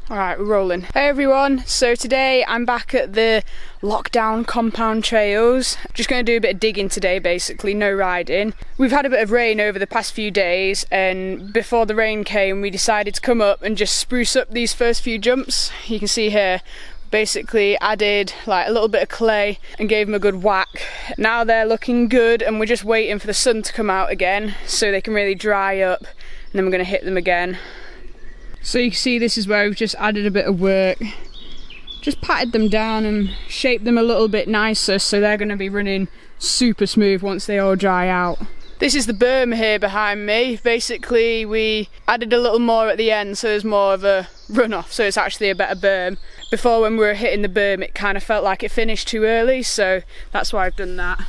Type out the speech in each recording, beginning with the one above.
Alright, we're rolling. Hey everyone, so today I'm back at the lockdown compound trails. Just going to do a bit of digging today basically, no riding. We've had a bit of rain over the past few days, and before the rain came we decided to come up and just spruce up these first few jumps. You can see here, basically added like a little bit of clay and gave them a good whack. Now they're looking good and we're just waiting for the sun to come out again so they can really dry up, and then we're going to hit them again. So you can see this is where we've just added a bit of work, just patted them down and shaped them a little bit nicer so they're going to be running super smooth once they all dry out. This is the berm here behind me. Basically we added a little more at the end so there's more of a runoff, so it's actually a better berm. Before when we were hitting the berm it kind of felt like it finished too early, so that's why I've done that,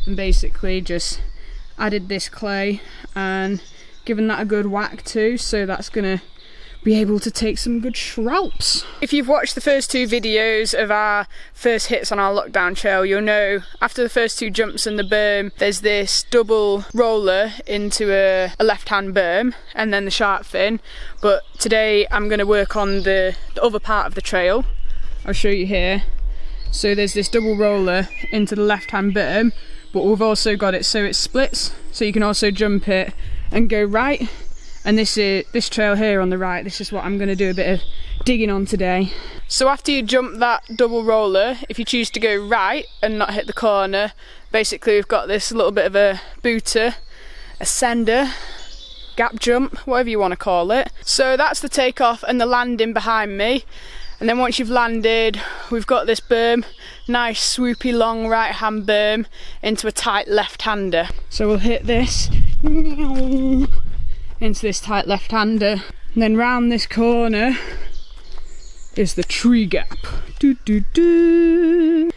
and basically just added this clay and given that a good whack too, so that's going to be able to take some good shroups. If you've watched the first two videos of our first hits on our lockdown trail, you'll know after the first two jumps in the berm there's this double roller into a left-hand berm and then the shark fin, but today I'm going to work on the other part of the trail. I'll show you here. So there's this double roller into the left-hand berm, but we've also got it so it splits, so you can also jump it and go right. And this trail here on the right, this is what I'm going to do a bit of digging on today. So after you jump that double roller, if you choose to go right and not hit the corner, basically we've got this little bit of a booter, a sender, gap jump, whatever you want to call it. So that's the takeoff and the landing behind me. And then once you've landed, we've got this berm, nice swoopy long right hand berm into a tight left hander. So we'll hit this into this tight left-hander, and then round this corner is the tree gap.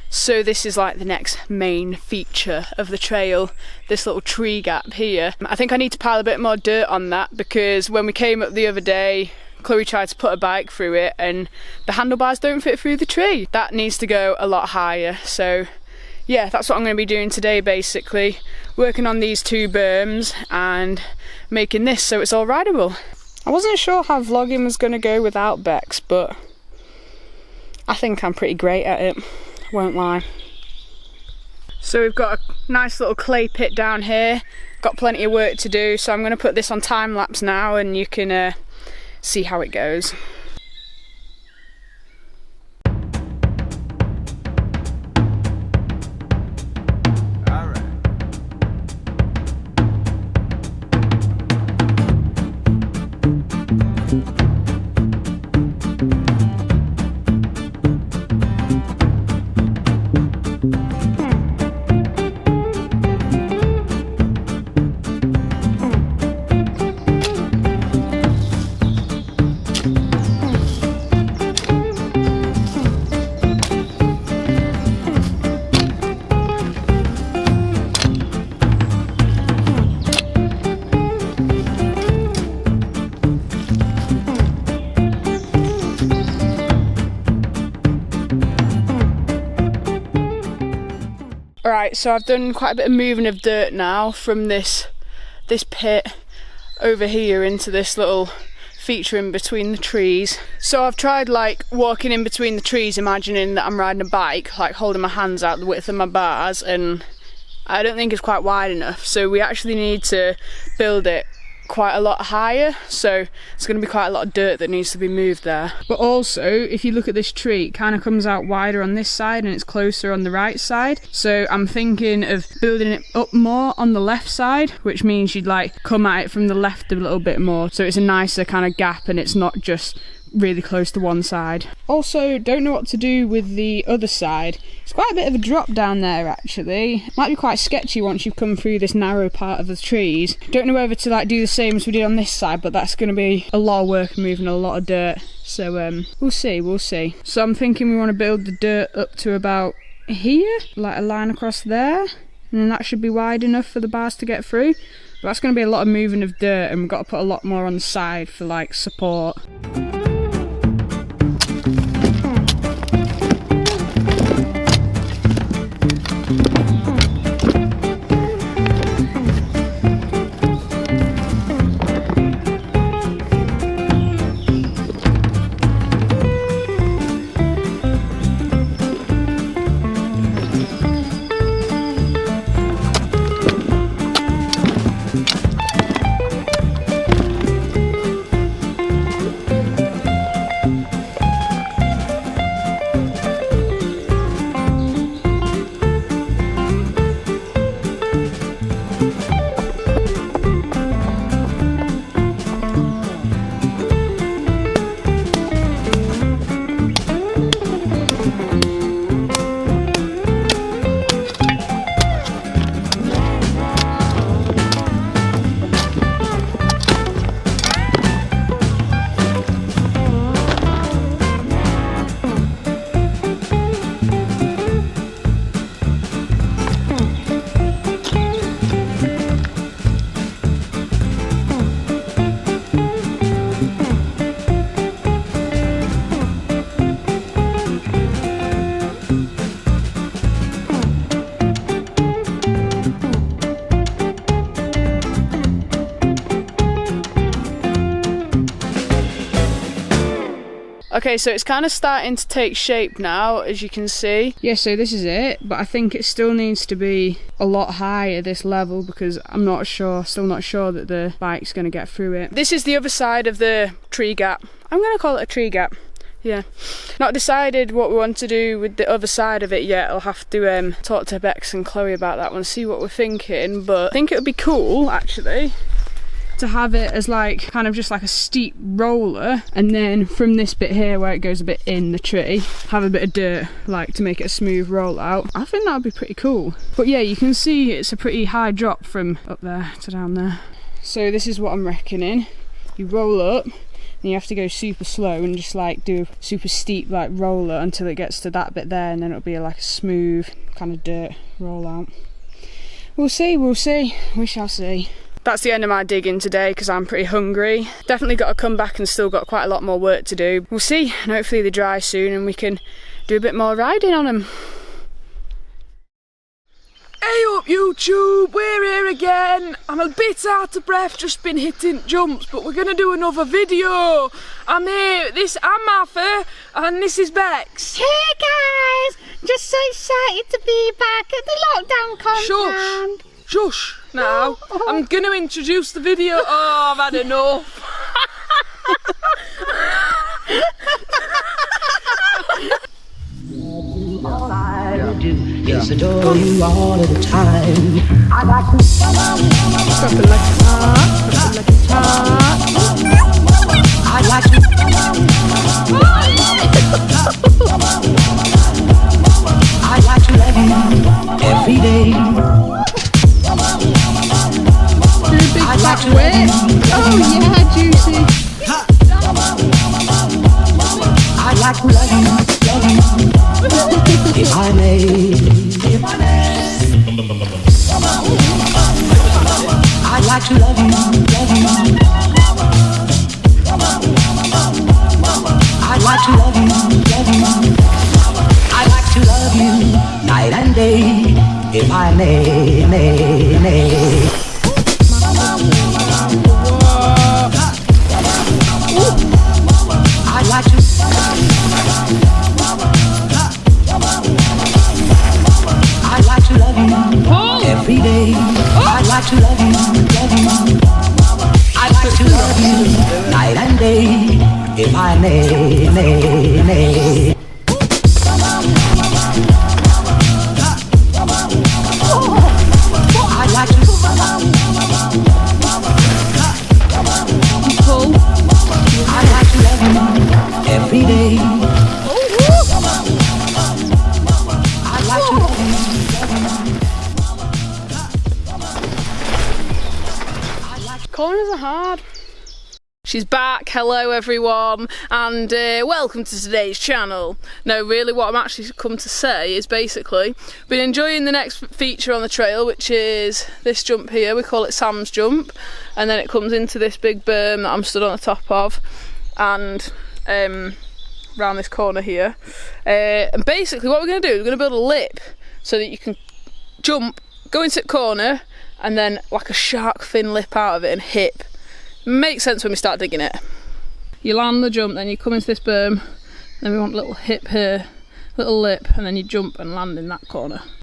So this is like the next main feature of the trail, this little tree gap here. I think I need to pile a bit more dirt on that because when we came up the other day Chloe tried to put a bike through it and the handlebars don't fit through the tree. That needs to go a lot higher, so yeah, that's what I'm going to be doing today basically, working on these two berms and making this so it's all rideable. I wasn't sure how vlogging was going to go without Bex, but I think I'm pretty great at it, won't lie. So we've got a nice little clay pit down here, got plenty of work to do, so I'm going to put this on time lapse now and you can see how it goes. Alright, so I've done quite a bit of moving of dirt now from this pit over here into this little feature in between the trees. So I've tried like walking in between the trees, imagining that I'm riding a bike, like holding my hands out the width of my bars, and I don't think it's quite wide enough, so we actually need to build it quite a lot higher, so it's going to be quite a lot of dirt that needs to be moved there. But also if you look at this tree, it kind of comes out wider on this side and it's closer on the right side, so I'm thinking of building it up more on the left side, which means you'd like come at it from the left a little bit more, so it's a nicer kind of gap and it's not just really close to one side. Also, don't know what to do with the other side. It's quite a bit of a drop down there actually. Might be quite sketchy once you've come through this narrow part of the trees. Don't know whether to like do the same as we did on this side, but that's going to be a lot of work and moving a lot of dirt, so we'll see. So I'm thinking we want to build the dirt up to about here, like a line across there, and then that should be wide enough for the bars to get through. But that's going to be a lot of moving of dirt, and we've got to put a lot more on the side for like support. Okay, so it's kind of starting to take shape now, as you can see. Yeah, so this is it, but I think it still needs to be a lot higher, this level, because I'm not sure, still not sure that the bike's going to get through it. This is the other side of the tree gap. I'm going to call it a tree gap. Yeah, not decided what we want to do with the other side of it yet. I'll have to talk to Bex and Chloe about that one, see what we're thinking, but I think it would be cool actually to have it as like kind of just like a steep roller, and then from this bit here where it goes a bit in the tree, have a bit of dirt like to make it a smooth rollout. I think that would be pretty cool. But yeah, you can see it's a pretty high drop from up there to down there. So this is what I'm reckoning. You roll up, and you have to go super slow and just like do a super steep like roller until it gets to that bit there, and then it'll be like a smooth kind of dirt rollout. We'll see, we shall see. That's the end of my digging today because I'm pretty hungry. Definitely got to come back and still got quite a lot more work to do. We'll see, and hopefully they dry soon and we can do a bit more riding on them. Hey up YouTube, we're here again. I'm a bit out of breath, just been hitting jumps, but we're going to do another video. I'm here, I'm Martha, and this is Bex. Hey guys, just so excited to be back at the lockdown compound. Shush now. I'm going to introduce the video. Oh, I've had enough. All I do is adore you all of the time. I like to Drop it like a top, drop it like a top. I like to I like to love you every day. Do a big I like fat to love whip. Oh yeah, juicy. I like to love you, if I may, if I may. I like to love you, I like to love you, I like to love you night and day, if I may. I like to I like to love you every day. I like to love you, I like to love you night and day, if I may. I like to I like to love you every day. I like to love you. Corners are hard. She's back, hello everyone, and welcome to today's channel. No, really what I'm actually come to say is basically, been enjoying the next feature on the trail, which is this jump here. We call it Sam's jump, and then it comes into this big berm that I'm stood on the top of, and around this corner here. And basically what we're going to do is we're going to build a lip so that you can jump, go into the corner, and then like a shark fin lip out of it and hip. Makes sense when we start digging it. You land the jump, then you come into this berm, then we want a little hip here, little lip, and then you jump and land in that corner.